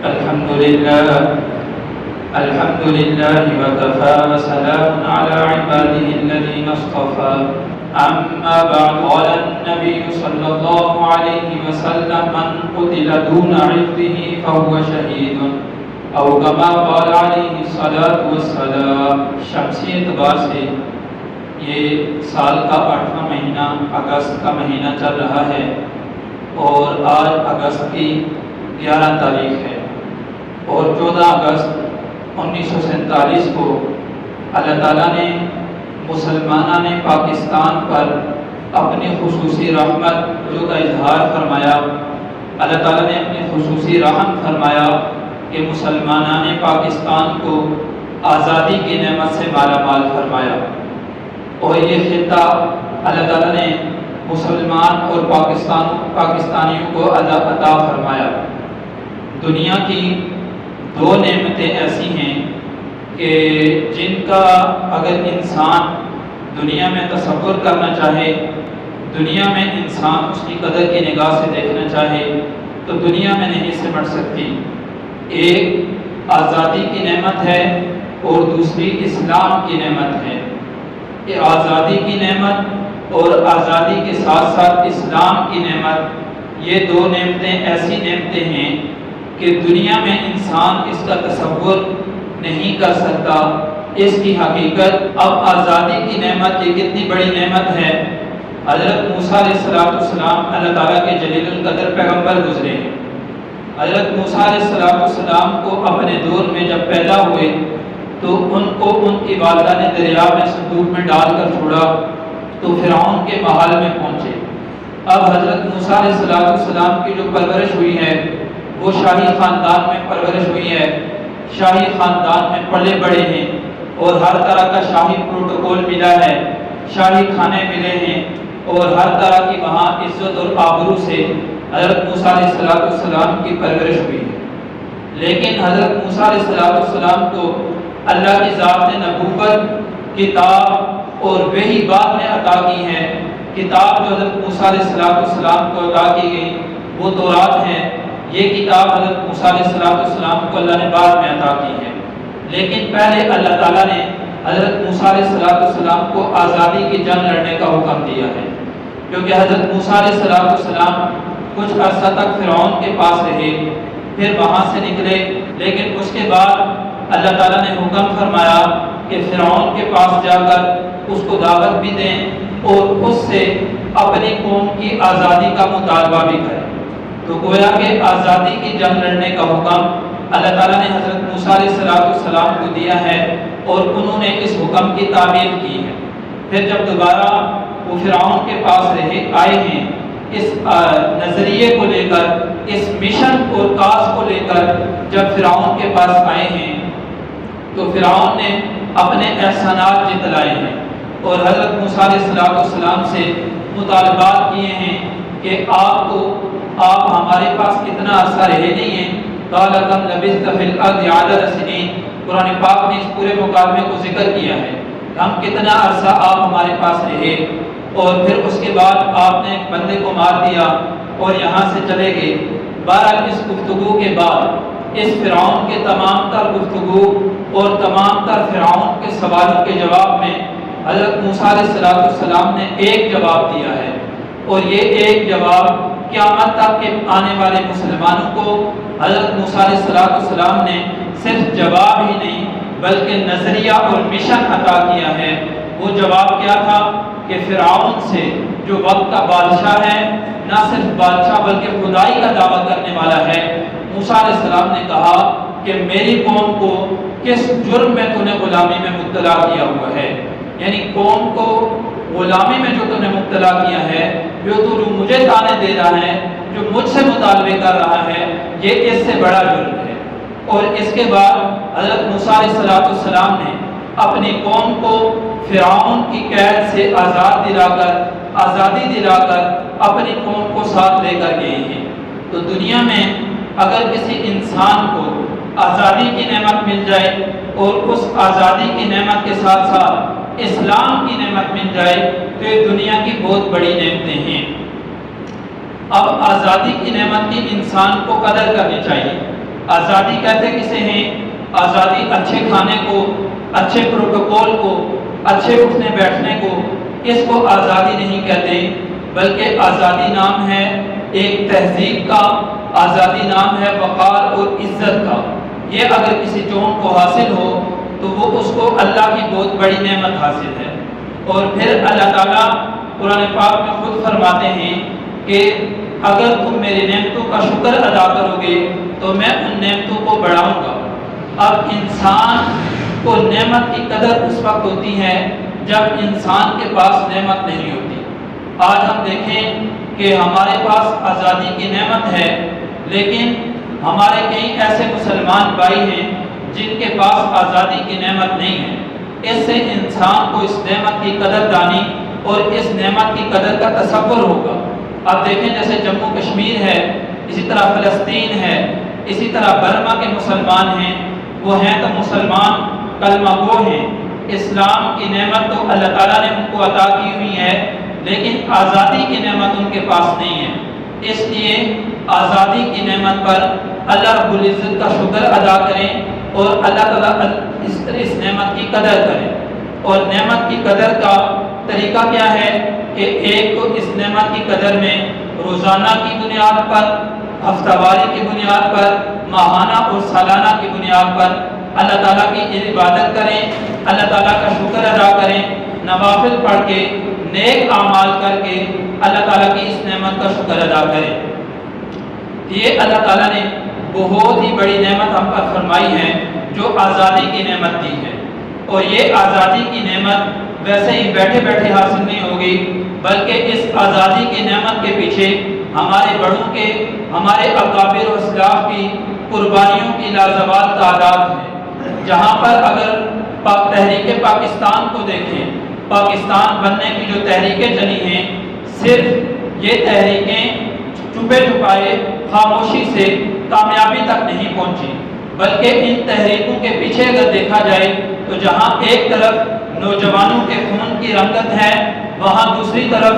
الحمد لله وكفى وسلام على عباده الذين اصطفى أما بعد قال النبي صلى الله عليه وسلم من قتل دون عرضه فهو شهيد او كما قال عليه الصلاة والسلام۔ شمسی اعتبار سے یہ سال کا 8واں مہینہ اگست کا مہینہ چل رہا ہے اور آج اگست کی 11 تاریخ ہے اور 14 اگست 1947 کو اللہ تعالیٰ نے مسلمانوں نے پاکستان پر اپنی خصوصی رحمت کا اظہار فرمایا۔ اللہ تعالیٰ نے اپنی خصوصی رحم فرمایا کہ مسلمانوں نے پاکستان کو آزادی کی نعمت سے مالا مال فرمایا اور یہ خطہ اللہ تعالیٰ نے مسلمان اور پاکستانیوں کو عطا فرمایا۔ دنیا کی 2 نعمتیں ایسی ہیں کہ جن کا اگر انسان دنیا میں تصور کرنا چاہے، دنیا میں انسان اس کی قدر کی نگاہ سے دیکھنا چاہے تو دنیا میں نہیں سمٹ سکتی۔ ایک آزادی کی نعمت ہے اور دوسری اسلام کی نعمت ہے۔ یہ آزادی کی نعمت اور آزادی کے ساتھ ساتھ اسلام کی نعمت، یہ 2 نعمتیں ایسی نعمتیں ہیں کہ دنیا میں انسان اس کا تصور نہیں کر سکتا۔ اس کی حقیقت اب آزادی کی نعمت یہ کتنی بڑی نعمت ہے۔ حضرت موسیٰ علیہ السلام اللہ تعالیٰ کے جلیل القدر پیغمبر گزرے ہیں۔ حضرت موسیٰ علیہ السلام کو اپنے دور میں جب پیدا ہوئے تو ان کو ان کی والدہ نے دریا میں صندوق میں ڈال کر چھوڑا تو فرعون کے محل میں پہنچے۔ اب حضرت موسیٰ علیہ السلام کی جو پرورش ہوئی ہے وہ شاہی خاندان میں پرورش ہوئی ہے، شاہی خاندان میں پلے بڑے ہیں اور ہر طرح کا شاہی پروٹوکول ملا ہے، شاہی کھانے ملے ہیں اور ہر طرح کی وہاں عزت اور آبرو سے حضرت موسیٰ علیہ السلام کی پرورش ہوئی ہے۔ لیکن حضرت موسیٰ علیہ السلام کو اللہ کی ذات نے نبوت، کتاب اور وحی بعد میں عطا کی ہے۔ کتاب جو حضرت موسیٰ علیہ السلام کو عطا کی گئی وہ تورات ہے۔ یہ کتاب حضرت موسیٰ علیہ السلام کو اللہ نے بعد میں عطا کی ہے، لیکن پہلے اللہ تعالیٰ نے حضرت موسیٰ علیہ السلام کو آزادی کی جنگ لڑنے کا حکم دیا ہے، کیونکہ حضرت موسیٰ علیہ السلام کچھ عرصہ تک فرعون کے پاس رہے، پھر وہاں سے نکلے، لیکن اس کے بعد اللہ تعالیٰ نے حکم فرمایا کہ فرعون کے پاس جا کر اس کو دعوت بھی دیں اور اس سے اپنی قوم کی آزادی کا مطالبہ بھی کریں۔ تو گویا کہ آزادی کی جنگ لڑنے کا حکم اللہ تعالیٰ نے حضرت موسیٰ علیہ السلام کو دیا ہے اور انہوں نے اس حکم کی تعمیل کی ہے۔ پھر جب دوبارہ وہ فرعون کے پاس آئے ہیں اس نظریے کو لے کر، اس مشن اور کاز کو لے کر جب فرعون کے پاس آئے ہیں تو فرعون نے اپنے احسانات جتلائے ہیں اور حضرت موسیٰ علیہ السلام سے مطالبات کیے ہیں کہ آپ ہمارے پاس اتنا عرصہ رہے نہیں ہیں۔ قال کم لبثت فی الارض عدد سنین، قرآن پاک نے اس پورے مکالمے کو ذکر کیا ہے، ہم کتنا عرصہ آپ ہمارے پاس رہے، اور پھر اس کے بعد آپ نے ایک بندے کو مار دیا اور یہاں سے چلے گئے۔ بہرحال اس گفتگو کے بعد، اس فرعون کے تمام تر گفتگو اور تمام تر فرعون کے سوالوں کے جواب میں حضرت موسیٰ علیہ السلام نے ایک جواب دیا ہے، اور یہ ایک جواب قیامت تک کے آنے والے مسلمانوں کو حضرت موسیٰ علیہ السلام نے صرف جواب ہی نہیں بلکہ نظریہ اور مشن عطا کیا ہے۔ وہ جواب کیا تھا کہ فرعون سے جو وقت کا بادشاہ ہے، نہ صرف بادشاہ بلکہ خدائی کا دعویٰ کرنے والا ہے، موسیٰ علیہ السلام نے کہا کہ میری قوم کو کس جرم میں تو نے غلامی میں مبتلا کیا ہوا ہے، یعنی قوم کو غلامی میں جو تو نے مبتلا کیا ہے، جو مجھے تانے دے رہا ہے، جو مجھ سے مطالبے کر رہا ہے، یہ اس سے بڑا جرم ہے۔ اور اس کے بعد حضرت موسیٰ علیہ السلام نے اپنی قوم کو فرعون کی قید سے آزادی دلا کر اپنی قوم کو ساتھ لے کر گئے ہیں۔ تو دنیا میں اگر کسی انسان کو آزادی کی نعمت مل جائے اور اس آزادی کی نعمت کے ساتھ ساتھ اسلام کی نعمت مل جائے تو یہ دنیا کی بہت بڑی نعمتیں ہیں۔ اب آزادی کی نعمت کی انسان کو قدر کرنی چاہیے، آزادی کہتے کسے ہیں؟ آزادی اچھے کھانے کو، اچھے پروٹوکول کو، اچھے اٹھنے بیٹھنے کو، اس کو آزادی نہیں کہتے، بلکہ آزادی نام ہے ایک تہذیب کا، آزادی نام ہے وقار اور عزت کا۔ یہ اگر کسی چون کو حاصل ہو تو وہ اس کو اللہ کی بہت بڑی نعمت حاصل ہے۔ اور پھر اللہ تعالیٰ قرآن پاک میں خود فرماتے ہیں کہ اگر تم میری نعمتوں کا شکر ادا کرو گے تو میں ان نعمتوں کو بڑھاؤں گا۔ اب انسان کو نعمت کی قدر اس وقت ہوتی ہے جب انسان کے پاس نعمت نہیں ہوتی۔ آج ہم دیکھیں کہ ہمارے پاس آزادی کی نعمت ہے، لیکن ہمارے کئی ایسے مسلمان بھائی ہیں جن کے پاس آزادی کی نعمت نہیں ہے۔ اس سے انسان کو اس نعمت کی قدر دانی اور اس نعمت کی قدر کا تصور ہوگا۔ اب دیکھیں جیسے جموں کشمیر ہے، اسی طرح فلسطین ہے، اسی طرح برما کے مسلمان ہیں، وہ ہیں تو مسلمان کلمہ گو ہیں، اسلام کی نعمت تو اللہ تعالیٰ نے ان کو عطا کی ہوئی ہے، لیکن آزادی کی نعمت ان کے پاس نہیں ہے۔ اس لیے آزادی کی نعمت پر اللہ رب العزت کا شکر ادا کریں اور اللہ تعالیٰ اس نعمت کی قدر کریں۔ اور نعمت کی قدر کا طریقہ کیا ہے کہ ایک تو اس نعمت کی قدر میں روزانہ کی بنیاد پر، ہفتہ واری کی بنیاد پر، ماہانہ اور سالانہ کی بنیاد پر اللہ تعالیٰ کی عبادت کریں، اللہ تعالیٰ کا شکر ادا کریں، نوافل پڑھ کے، نیک اعمال کر کے اللہ تعالیٰ کی اس نعمت کا شکر ادا کریں۔ یہ اللہ تعالیٰ نے بہت ہی بڑی نعمت ہم پر فرمائی ہے جو آزادی کی نعمت دی ہے۔ اور یہ آزادی کی نعمت ویسے ہی بیٹھے بیٹھے حاصل نہیں ہوگی، بلکہ اس آزادی کی نعمت کے پیچھے ہمارے بڑوں کے، ہمارے اکابر و اسلاف کی قربانیوں کی لازوال تعداد ہے۔ جہاں پر اگر تحریک پاکستان کو دیکھیں، پاکستان بننے کی جو تحریکیں چلی ہیں، صرف یہ تحریکیں چھپے چھپائے خاموشی سے کامیابی تک نہیں پہنچی، بلکہ ان تحریکوں کے پیچھے اگر دیکھا جائے تو جہاں ایک طرف نوجوانوں کے خون کی رنگت ہے، وہاں دوسری طرف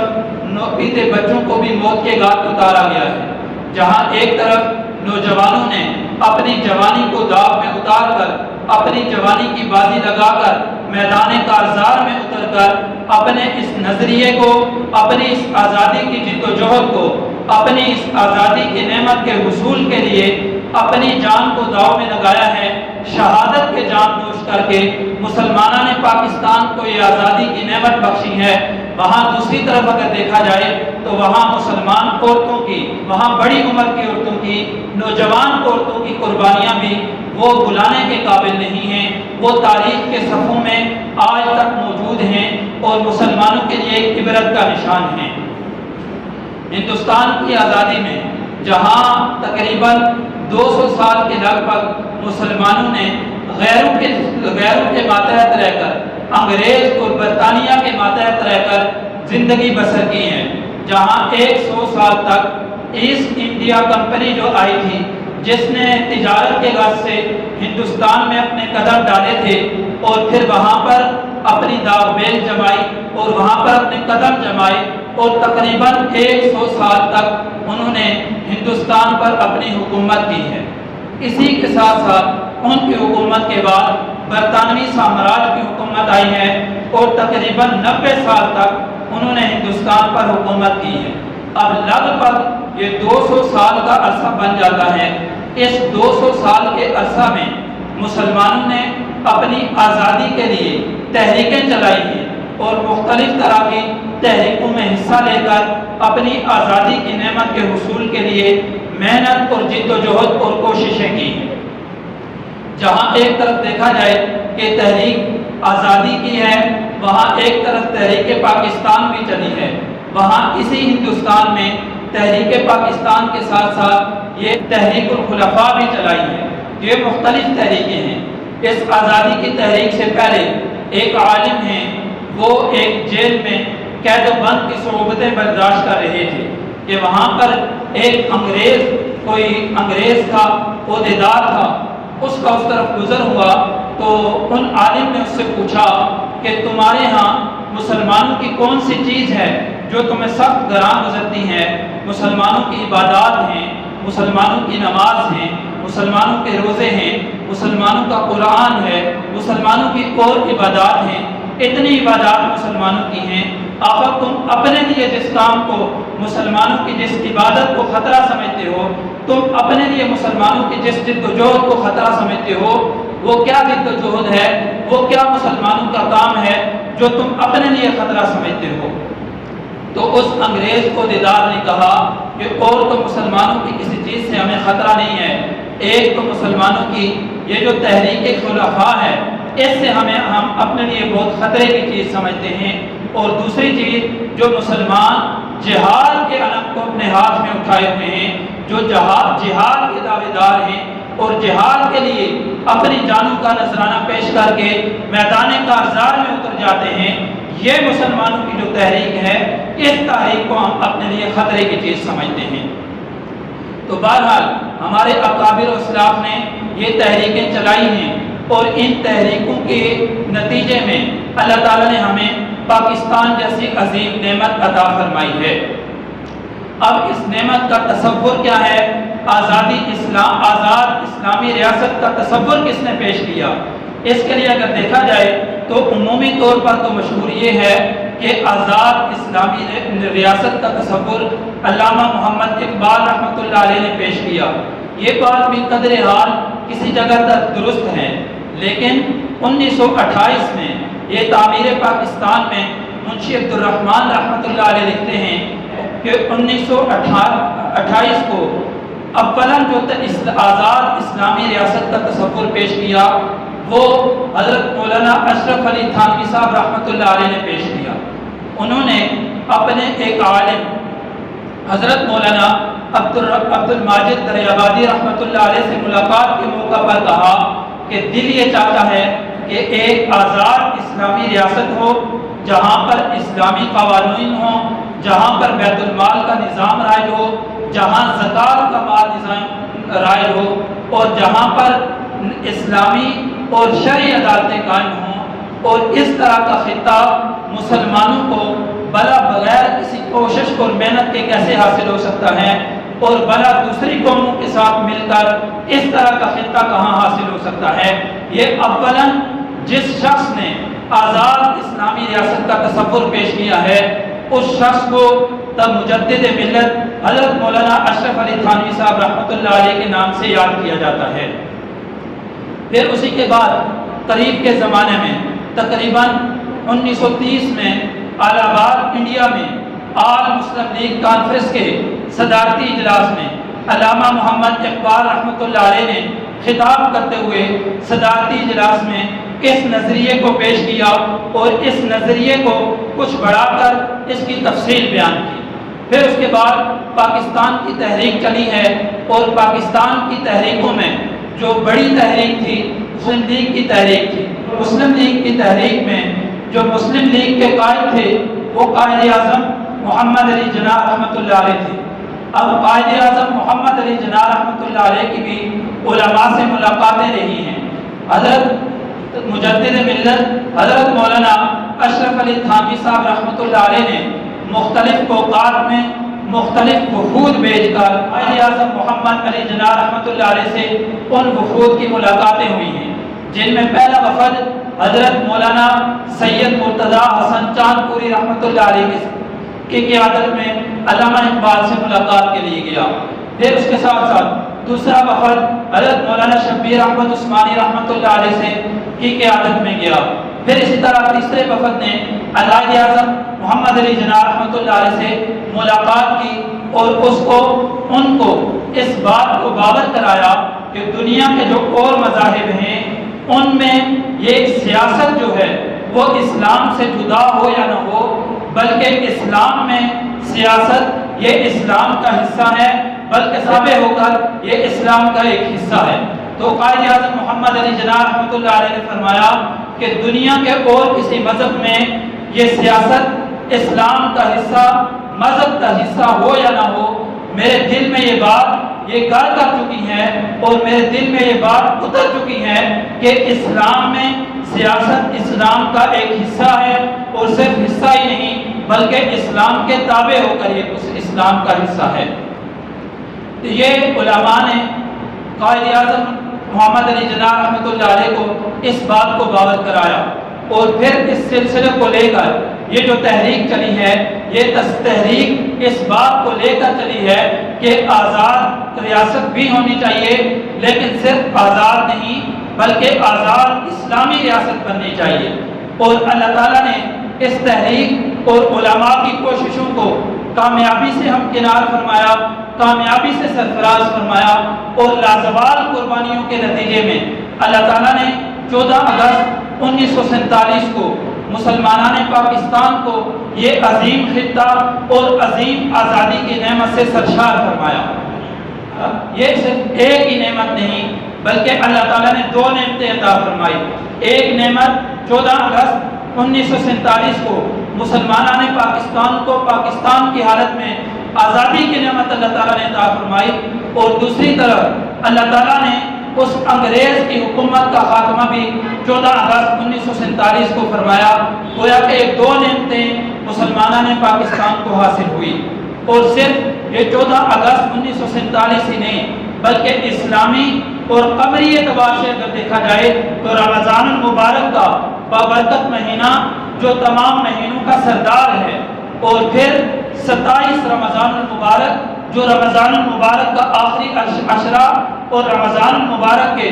پیتے بچوں کو بھی موت کے گھاٹ اتارا گیا ہے۔ جہاں ایک طرف نوجوانوں نے اپنی جوانی کو داغ میں اتار کر، اپنی جوانی کی بازی لگا کر، میدان کارزار میں اتر کر اپنے اس نظریے کو، اپنی اس آزادی کی جد و جہد کو، اپنی اس آزادی کی نعمت کے حصول کے لیے اپنی جان کو داؤ میں لگایا ہے، شہادت کے جان نوش کر کے مسلمانوں نے پاکستان کو یہ آزادی کی نعمت بخشی ہے۔ وہاں دوسری طرف اگر دیکھا جائے تو وہاں مسلمان عورتوں کی، وہاں بڑی عمر کی عورتوں کی، نوجوان عورتوں کی قربانیاں بھی وہ بلانے کے قابل نہیں ہیں، وہ تاریخ کے صفحوں میں آج تک موجود ہیں اور مسلمانوں کے لیے ایک عبرت کا نشان ہیں۔ ہندوستان کی آزادی میں جہاں تقریباً 200 سال کے لگ بھگ مسلمانوں نے غیروں کے ماتحت رہ کر، انگریز اور برطانیہ کے ماتحت رہ کر زندگی بسر کی ہے، جہاں 100 سال تک ایسٹ انڈیا کمپنی جو آئی تھی، جس نے تجارت کے غرض سے ہندوستان میں اپنے قدم ڈالے تھے اور پھر وہاں پر اپنی داغ بیل جمائی اور وہاں پر اپنے قدم جمائے اور تقریباً 100 سال تک انہوں نے ہندوستان پر اپنی حکومت کی ہے۔ اسی کے ساتھ ساتھ ان کی حکومت کے بعد برطانوی سامراج کی حکومت آئی ہے اور تقریباً 90 سال تک انہوں نے ہندوستان پر حکومت کی ہے۔ اب لگ بھگ یہ 200 سال کا عرصہ بن جاتا ہے۔ اس 200 سال کے عرصہ میں مسلمانوں نے اپنی آزادی کے لیے تحریکیں چلائی ہیں اور مختلف طرح کی تحریکوں میں حصہ لے کر اپنی آزادی کی نعمت کے حصول کے لیے محنت اور جد و جہد اور کوششیں کی ہیں۔ جہاں ایک طرف دیکھا جائے کہ تحریک آزادی کی ہے، وہاں ایک طرف تحریک پاکستان بھی چلی ہے، وہاں اسی ہندوستان میں تحریک پاکستان کے ساتھ ساتھ یہ تحریک الخلفاء بھی چلائی ہے۔ یہ مختلف تحریکیں ہیں۔ اس آزادی کی تحریک سے پہلے ایک عالم ہیں، وہ ایک جیل میں قید و بند کی صعوبتیں برداشت کر رہے تھے کہ وہاں پر ایک کوئی انگریز کا عہدیدار تھا، اس کا اس طرف گزر ہوا تو ان عالم نے اس سے پوچھا کہ تمہارے ہاں مسلمانوں کی کون سی چیز ہے جو تمہیں سخت گراں گزرتی ہے؟ مسلمانوں کی عبادات ہیں، مسلمانوں کی نماز ہیں، مسلمانوں کے روزے ہیں، مسلمانوں کا قرآن ہے، مسلمانوں کی اور عبادات ہیں، اتنی عبادات مسلمانوں کی ہیں، آخر تم اپنے لیے جس کام کو، مسلمانوں کی جس عبادت کو خطرہ سمجھتے ہو، تم اپنے لیے مسلمانوں کی جس جد و جہد کو خطرہ سمجھتے ہو، وہ کیا جد و جہد ہے، وہ کیا مسلمانوں کا کام ہے جو تم اپنے لیے خطرہ سمجھتے ہو؟ تو اس انگریز کو دیدار نے کہا کہ اور تو مسلمانوں کی کسی چیز سے ہمیں خطرہ نہیں ہے، ایک تو مسلمانوں کی یہ جو تحریک خلفاء ہے اس سے ہم اپنے لیے بہت خطرے کی چیز سمجھتے ہیں، اور دوسری چیز جو مسلمان جہاد کے علم کو اپنے ہاتھ میں اٹھائے ہوئے ہیں، جو جہاد کے دعوے دار ہیں اور جہاد کے لیے اپنی جانوں کا نذرانہ پیش کر کے میدان کارزار میں اتر جاتے ہیں، یہ مسلمانوں کی جو تحریک ہے اس تحریک کو ہم اپنے لیے خطرے کی چیز سمجھتے ہیں۔ تو بہرحال ہمارے اکابر و اسلاف نے یہ تحریکیں چلائی ہیں، اور ان تحریکوں کے نتیجے میں اللہ تعالیٰ نے ہمیں پاکستان جیسی عظیم نعمت عطا فرمائی ہے۔ اب اس نعمت کا تصور کیا ہے؟ آزاد اسلامی ریاست کا تصور کس نے پیش کیا؟ اس کے لیے اگر دیکھا جائے تو عمومی طور پر تو مشہور یہ ہے کہ آزاد اسلامی ریاست کا تصور علامہ محمد اقبال رحمۃ اللہ علیہ نے پیش کیا۔ یہ بات بھی قدر حال کسی جگہ تک درست ہے، لیکن 1928 میں یہ تعمیر پاکستان میں منشی عبد الرحمن رحمۃ اللہ علیہ لکھتے ہیں کہ 1928 کو اولاً جو آزاد اسلامی ریاست کا تصور پیش کیا وہ حضرت مولانا اشرف علی تھانوی صاحب رحمۃ اللہ علیہ نے پیش کیا۔ انہوں نے اپنے ایک عالم حضرت مولانا عبد الماجد دریابادی رحمۃ اللہ علیہ سے ملاقات کے موقع پر کہا کہ دل یہ چاہتا ہے کہ ایک آزاد اسلامی ریاست ہو جہاں پر اسلامی قوانین ہوں، جہاں پر بیت المال کا نظام رائج ہو، جہاں زکوٰۃ کا مال نظام رائج ہو، اور جہاں پر اسلامی اور شرعی عدالتیں قائم ہوں، اور اس طرح کا خطہ مسلمانوں کو بلا بغیر کسی کوشش اور محنت کے کیسے حاصل ہو سکتا ہے، اور بلا دوسری قوموں کے ساتھ مل کر اس طرح کا خطہ کہاں حاصل ہو سکتا ہے؟ یہ اولاً جس شخص نے آزاد اسلامی ریاست کا تصور پیش کیا ہے اس شخص کو تب مجدد ملت حضرت مولانا اشرف علی تھانوی صاحب رحمۃ اللہ علیہ کے نام سے یاد کیا جاتا ہے۔ پھر اسی کے بعد قریب کے زمانے میں تقریباً 1930 میں الہ آباد انڈیا میں آل مسلم لیگ کانفرنس کے صدارتی اجلاس میں علامہ محمد اقبال رحمۃ اللہ علیہ نے خطاب کرتے ہوئے صدارتی اجلاس میں اس نظریے کو پیش کیا اور اس نظریے کو کچھ بڑھا کر اس کی تفصیل بیان کی۔ پھر اس کے بعد پاکستان کی تحریک چلی ہے، اور پاکستان کی تحریکوں میں جو بڑی تحریک تھی مسلم لیگ کی تحریک تھی۔ مسلم لیگ کی تحریک میں جو مسلم لیگ کے قائد تھے وہ قائد اعظم محمد علی جناح رحمۃ اللہ علیہ تھے۔ اب قائد اعظم محمد علی جناح رحمۃ اللہ علیہ کی بھی علماء سے ملاقاتیں رہی ہیں۔ حضرت مجدد ملت حضرت مولانا اشرف علی تھانوی صاحب رحمۃ اللہ علیہ نے مختلف اوقات میں مختلف وفود بھیج کر قائد اعظم محمد علی جناح رحمۃ اللہ علیہ سے ان وفود کی ملاقاتیں ہوئی ہیں، جن میں پہلا وفد حضرت مولانا سید مرتضیٰ حسن چاند پوری رحمۃ اللہ علیہ کی قیادت میں علامہ اقبال سے ملاقات کے لیے گیا۔ پھر اس کے ساتھ ساتھ دوسرا وفد حضرت مولانا شبیر احمد عثمانی رحمۃ اللہ علیہ سے کی قیادت میں گیا۔ پھر اسی طرح تیسرے وفد نے قائد اعظم محمد علی جناح رحمۃ اللہ علیہ سے ملاقات کی اور ان کو اس بات کو باور کرایا کہ دنیا کے جو اور مذاہب ہیں ان میں یہ سیاست جو ہے وہ اسلام سے جدا ہو یا نہ ہو، بلکہ اسلام میں سیاست یہ اسلام کا حصہ ہے، بلکہ تابع ہو کر یہ اسلام کا ایک حصہ ہے۔ تو قائد اعظم محمد علی جناح رحمۃ اللہ علیہ نے فرمایا کہ دنیا کے اور کسی مذہب میں یہ سیاست اسلام کا حصہ، مذہب کا حصہ ہو یا نہ ہو، میرے دل میں یہ بات یہ گھر کر چکی ہے اور میرے دل میں یہ بات اتر چکی ہے کہ اسلام میں سیاست اسلام کا ایک حصہ ہے، اور صرف حصہ ہی نہیں بلکہ اسلام کے تابع ہو کر یہ اس اسلام کا حصہ ہے۔ یہ علماء نے قائد اعظم محمد علی جناح رحمۃ اللہ علیہ کو اس بات کو باور کرایا، اور پھر اس سلسلے کو لے کر یہ جو تحریک چلی ہے، یہ تحریک اس بات کو لے کر چلی ہے کہ آزاد ریاست بھی ہونی چاہیے، لیکن صرف آزاد نہیں بلکہ آزاد اسلامی ریاست بننی چاہیے۔ اور اللہ تعالیٰ نے اس تحریک اور علماء کی کوششوں کو کامیابی سے ہمکنار فرمایا، کامیابی سے سرفراز فرمایا، اور لازوال قربانیوں کے نتیجے میں اللہ تعالیٰ نے 14 اگست 1947 کو مسلمانان پاکستان کو یہ عظیم خطہ اور عظیم آزادی کی نعمت سے سرشار فرمایا۔ یہ صرف ایک ہی نعمت نہیں بلکہ اللہ تعالیٰ نے 2 نعمتیں عطا فرمائی۔ ایک نعمت 14 اگست 1947 کو مسلمانان پاکستان کو پاکستان کی حالت میں آزادی کی نعمت اللہ تعالیٰ نے عطا فرمائی، اور دوسری طرف اللہ تعالیٰ نے اس انگریز کی حکومت کا خاتمہ بھی 14 اگست 1947 کو فرمایا۔ گویا کہ 2 نعمتیں مسلمانان پاکستان کو حاصل ہوئی، اور صرف یہ 14 اگست 1947 ہی نہیں بلکہ اسلامی اور قمری اعتبار سے اگر دیکھا جائے تو رمضان المبارک کا بابرکت مہینہ جو تمام مہینوں کا سردار ہے، اور پھر 27 رمضان المبارک جو رمضان المبارک کا آخری عشرہ اور رمضان المبارک کے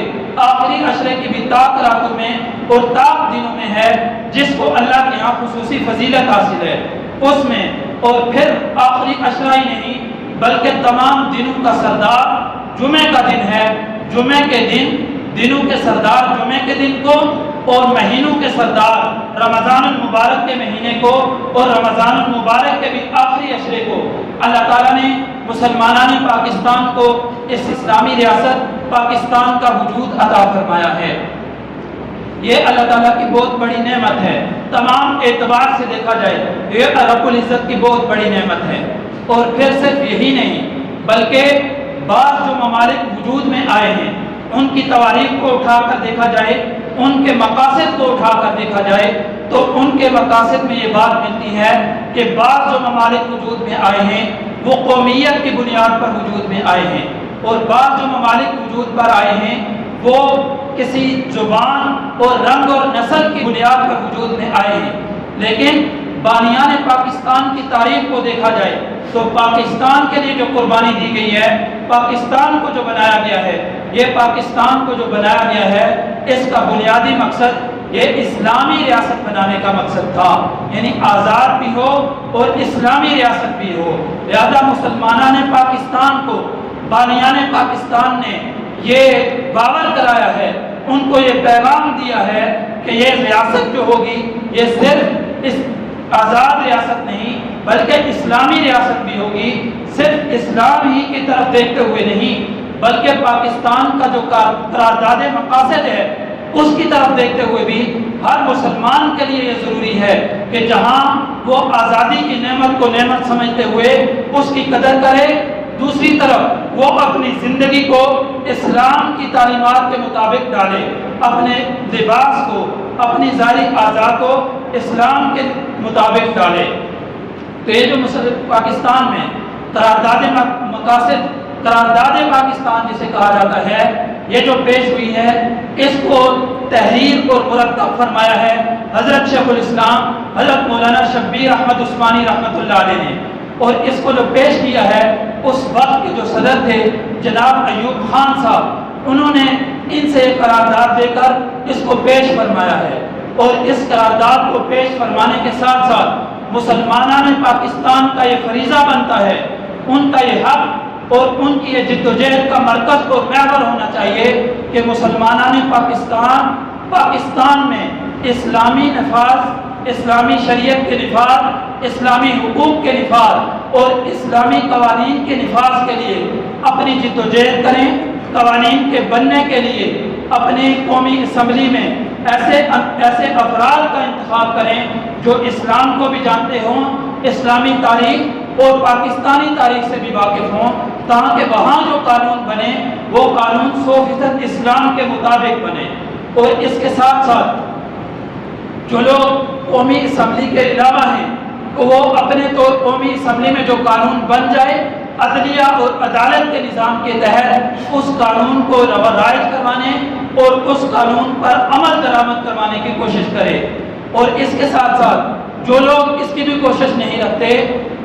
آخری عشرے کی بھی طاق راتوں میں اور طاق دنوں میں ہے، جس کو اللہ کے ہاں خصوصی فضیلت حاصل ہے اس میں، اور پھر آخری عشرہ ہی نہیں بلکہ تمام دنوں کا سردار جمعہ کا دن ہے۔ جمعہ کے دن، دنوں کے سردار جمعہ کے دن کو، اور مہینوں کے سردار رمضان المبارک کے مہینے کو اور رمضان المبارک کے بھی آخری عشرے کو اللہ تعالیٰ نے مسلمانان پاکستان کو اس اسلامی ریاست پاکستان کا وجود عطا فرمایا ہے۔ یہ اللہ تعالیٰ کی بہت بڑی نعمت ہے، تمام اعتبار سے دیکھا جائے یہ رب العزت کی بہت بڑی نعمت ہے۔ اور پھر صرف یہی نہیں بلکہ بعض جو ممالک وجود میں آئے ہیں ان کی تواریخ کو اٹھا کر دیکھا جائے، ان کے مقاصد کو اٹھا کر دیکھا جائے تو ان کے مقاصد میں یہ بات ملتی ہے کہ بعض جو ممالک وجود میں آئے ہیں وہ قومیت کی بنیاد پر وجود میں آئے ہیں، اور بعض جو ممالک وجود پر آئے ہیں وہ کسی زبان اور رنگ اور نسل کی بنیاد پر وجود میں آئے ہیں۔ لیکن بانیان پاکستان کی تاریخ کو دیکھا جائے تو پاکستان کے لیے جو قربانی دی گئی ہے، پاکستان کو جو بنایا گیا ہے، یہ پاکستان کو جو بنایا گیا ہے اس کا بنیادی مقصد یہ اسلامی ریاست بنانے کا مقصد تھا، یعنی آزاد بھی ہو اور اسلامی ریاست بھی ہو۔ لہذا مسلمانان پاکستان کو بانیان پاکستان نے یہ باور کرایا ہے، ان کو یہ پیغام دیا ہے کہ یہ ریاست جو ہوگی یہ صرف اس آزاد ریاست نہیں بلکہ اسلامی ریاست بھی ہوگی، صرف اسلام ہی کی طرف دیکھتے ہوئے نہیں بلکہ پاکستان کا جو قرارداد مقاصد ہے اس کی طرف دیکھتے ہوئے بھی ہر مسلمان کے لیے یہ ضروری ہے کہ جہاں وہ آزادی کی نعمت کو نعمت سمجھتے ہوئے اس کی قدر کرے، دوسری طرف وہ اپنی زندگی کو اسلام کی تعلیمات کے مطابق ڈالے، اپنے لباس کو، اپنی ظاہری اعضاء کو اسلام کے مطابق ڈالے۔ تو یہ جو پاکستان میں قرارداد مقاصد، قرارداد پاکستان جسے کہا جاتا ہے، یہ جو پیش ہوئی ہے اس کو تحریر اور مرتب فرمایا ہے حضرت شیخ الاسلام حضرت مولانا شبیر احمد عثمانی رحمۃ اللہ علیہ نے، اور اس کو جو پیش کیا ہے اس وقت کے جو صدر تھے جناب ایوب خان صاحب، انہوں نے ان سے قرارداد دے کر اس کو پیش فرمایا ہے، اور اس قرارداد کو پیش فرمانے کے ساتھ ساتھ مسلمانان پاکستان کا یہ فریضہ بنتا ہے، ان کا یہ حق اور ان کی یہ جدوجہد کا مرکز اور محور ہونا چاہیے کہ مسلمانان پاکستان میں اسلامی نفاذ، اسلامی شریعت کے نفاذ، اسلامی حقوق کے نفاذ اور اسلامی قوانین کے نفاذ کے لیے اپنی جدوجہد کریں، قوانین کے بننے کے لیے اپنی قومی اسمبلی میں ایسے افراد کا انتخاب کریں جو اسلام کو بھی جانتے ہوں، اسلامی تاریخ اور پاکستانی تاریخ سے بھی واقف ہوں، تاکہ وہاں جو قانون بنے وہ قانون 100% اسلام کے مطابق بنے۔ اور اس کے ساتھ ساتھ جو لوگ قومی اسمبلی کے علاوہ ہیں وہ اپنے طور قومی اسمبلی میں جو قانون بن جائے عدلیہ اور عدالت کے نظام کے تحت اس قانون کو رائج کروانے اور اس قانون پر عمل درآمد کروانے کی کوشش کرے۔ اور اس کے ساتھ ساتھ جو لوگ اس کی بھی کوشش نہیں رکھتے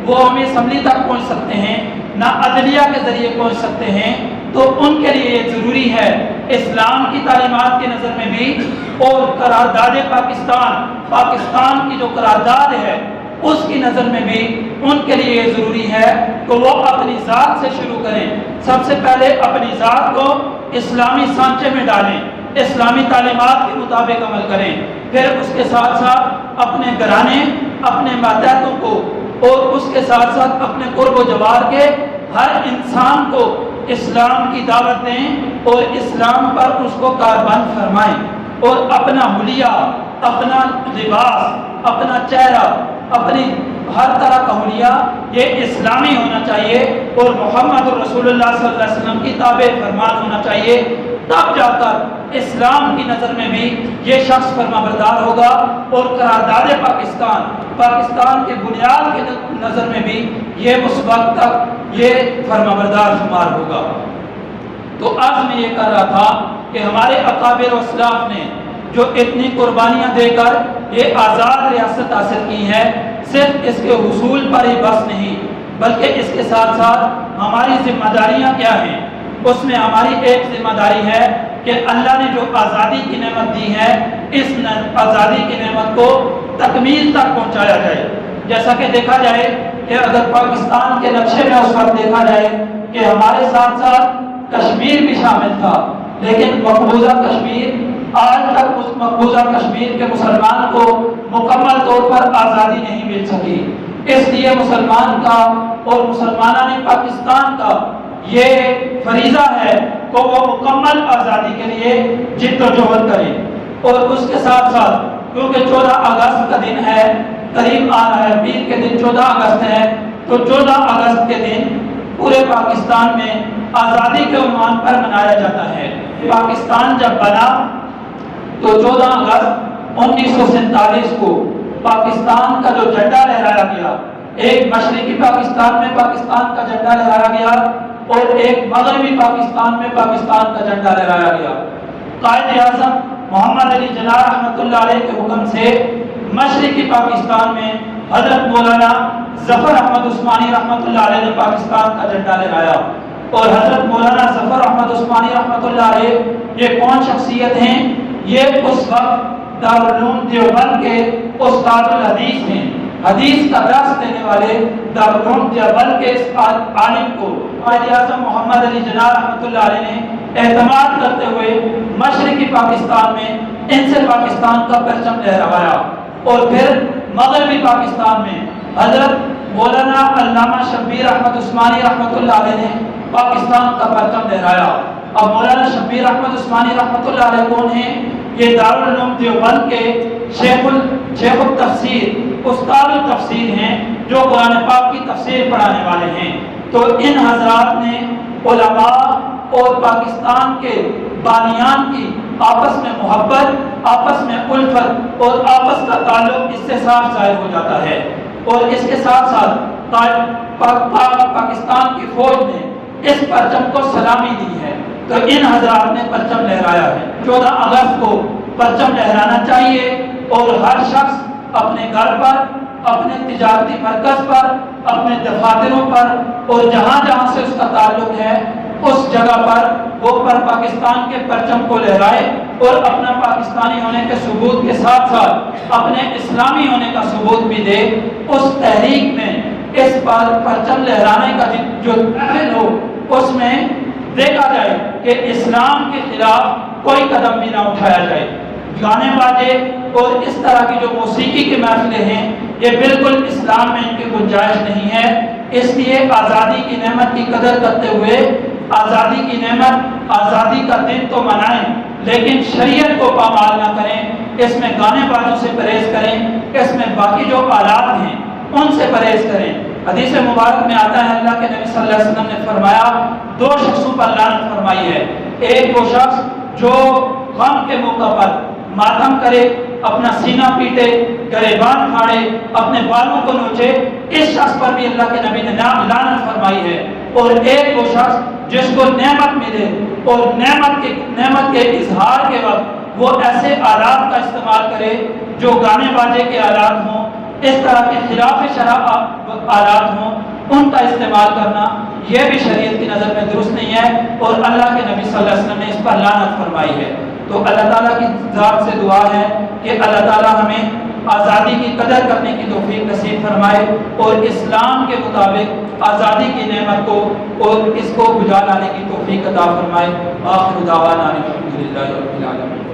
وہ ہمیں اسمبلی تک پہنچ سکتے ہیں، نہ عدلیہ کے ذریعے پہنچ سکتے ہیں، تو ان کے لیے یہ ضروری ہے اسلام کی تعلیمات کی نظر میں بھی اور قرارداد پاکستان کی جو قرارداد ہے اس کی نظر میں بھی ان کے لیے یہ ضروری ہے کہ وہ اپنی ذات سے شروع کریں۔ سب سے پہلے اپنی ذات کو اسلامی سانچے میں ڈالیں، اسلامی تعلیمات کے مطابق عمل کریں، پھر اس کے ساتھ ساتھ اپنے گھرانے، اپنے ماتحتوں کو اور اس کے ساتھ ساتھ اپنے قرب و جوار کے ہر انسان کو اسلام کی دعوت دیں اور اسلام پر اس کو کاربند فرمائیں، اور اپنا حلیہ، اپنا لباس، اپنا چہرہ، اپنی ہر طرح کا حلیہ یہ اسلامی ہونا چاہیے اور محمد رسول اللہ صلی اللہ علیہ وسلم کی تابع فرمان ہونا چاہیے۔ تب جا کر اسلام کی نظر میں بھی یہ شخص فرما بردار ہوگا اور قرارداد پاکستان کے بنیاد کی نظر میں بھی یہ اس وقت تک یہ فرما بردار شمار ہوگا۔ تو آج میں یہ کہہ رہا تھا کہ ہمارے اکابر و اسلاف نے جو اتنی قربانیاں دے کر یہ آزاد ریاست حاصل کی ہے، صرف اس کے حصول پر ہی بس نہیں بلکہ اس کے ساتھ ساتھ ہماری ذمہ داریاں کیا ہیں۔ اس میں ہماری ایک ذمہ داری ہے کہ اللہ نے جو آزادی کی نعمت دی ہے اس آزادی کی نعمت کو تکمیل تک پہنچایا جائے۔ جیسا کہ دیکھا جائے کہ اگر پاکستان کے نقشے میں اس وقت دیکھا جائے کہ ہمارے ساتھ ساتھ کشمیر بھی شامل تھا، لیکن مقبوضہ کشمیر آج تک اس مقبوضہ کشمیر کے مسلمان کو مکمل طور پر آزادی نہیں مل سکی۔ اس لیے مسلمان کا اور مسلمانان پاکستان کا یہ فریضہ ہے کہ وہ مکمل آزادی کے لیے جد و جہد کریں۔ اور اس کے ساتھ ساتھ کیونکہ 14 اگست کا دن ہے، قریب آ رہا ہے، پیر کے دن 14 اگست ہے، تو 14 اگست کے دن پورے پاکستان میں آزادی کے عنوان پر منایا جاتا ہے۔ پاکستان جب بنا تو 14 اگست 1947 کو پاکستان کا جو جھنڈا لہرایا گیا، ایک مشرقی پاکستان میں پاکستان کا جھنڈا لہرایا گیا اور ایک مغربی پاکستان میں پاکستان کا جھنڈا لہرایا گیا۔ قائد اعظم محمد علی جناح رحمۃ اللہ علیہ کے حکم سے مشرقی پاکستان میں حضرت مولانا ظفر احمد عثمانی رحمۃ اللہ علیہ نے پاکستان کا جھنڈا لہرایا۔ اور حضرت مولانا ظفر احمد عثمانی رحمۃ اللہ علیہ یہ کون شخصیت ہیں؟ یہ اس وقت دارالعلوم دیوبند کے استاد الحدیث ہیں، حدیث کا درس دینے والے دارالعلوم دیوبند کے اس عالم کو قائد اعظم محمد علی جناح رحمۃ اللہ علیہ نے اعتماد کرتے ہوئے مشرقی پاکستان میں ان سے پاکستان کا پرچم لہرایا، اور پھر مغربی پاکستان میں حضرت مولانا علامہ شبیر احمد عثمانی رحمۃ اللہ علیہ نے پاکستان کا پرچم لہرایا۔ اب مولانا شبیر احمد عثمانی رحمۃ اللہ علیہ کون ہیں؟ یہ دارالعلوم دیوبند کے شیخ التفسیر، استاد التفسیر ہیں، جو قرآن پاک کی تفسیر پڑھانے والے ہیں۔ تو ان حضرات نے علماء اور پاکستان کے بانیان کی آپس میں محبت، آپس میں الفت اور آپس کا تعلق اس سے صاف ظاہر ہو جاتا ہے۔ اور اس کے ساتھ ساتھ پاکستان کی فوج نے اس پرچم کو سلامی دی ہے، تو ان حضرات نے پرچم لہرایا ہے۔ 14 اگست کو پرچم لہرانا چاہیے اور ہر شخص اپنے گھر پر، اپنے تجارتی مرکز پر، اپنے دفاتروں پر اور جہاں جہاں سے اس کا تعلق ہے اس جگہ پر وہ پر پاکستان کے پرچم کو لہرائے اور اپنا پاکستانی ہونے کے ثبوت کے ساتھ ساتھ اپنے اسلامی ہونے کا ثبوت بھی دے۔ اس تحریک میں اس پر پرچم لہرانے کا جو داخل ہو اس میں دیکھا جائے کہ اسلام کے خلاف کوئی قدم بھی نہ اٹھایا جائے۔ گانے باجے اور اس طرح کی جو موسیقی کی محفلیں ہیں یہ بالکل اسلام میں ان کی گنجائش نہیں ہے۔ اس لیے آزادی کی نعمت کی قدر کرتے ہوئے آزادی کی نعمت، آزادی کا دن تو منائیں لیکن شریعت کو پامال نہ کریں، اس میں گانے بازوں سے پرہیز کریں، اس میں باقی جو آلات ہیں ان سے پرہیز کریں۔ حدیث مبارک میں آتا ہے اللہ کے نبی صلی اللہ علیہ وسلم نے فرمایا 2 شخصوں پر لعنت فرمائی ہے۔ ایک وہ شخص جو غم کے موقع پر ماتم کرے، اپنا سینہ پیٹے، گریبان پھاڑے، اپنے بالوں کو نوچے، اس شخص پر بھی اللہ کے نبی نے لعنت فرمائی ہے۔ اور ایک وہ شخص جس کو نعمت ملے اور نعمت کے اظہار کے وقت وہ ایسے آلات کا استعمال کرے جو گانے باجے کے آلات ہوں، اس طرح کے خلاف شرع آلات ہوں، ان کا استعمال کرنا یہ بھی شریعت کی نظر میں درست نہیں ہے، اور اللہ کے نبی صلی اللہ علیہ وسلم نے اس پر لعنت فرمائی ہے۔ تو اللہ تعالیٰ کی ذات سے دعا ہے کہ اللہ تعالیٰ ہمیں آزادی کی قدر کرنے کی توفیق نصیب فرمائے اور اسلام کے مطابق آزادی کی نعمت کو اور اس کو بجا لانے کی توفیق عطا فرمائے۔ آخر دعوانا الحمدللہ رب العالمین۔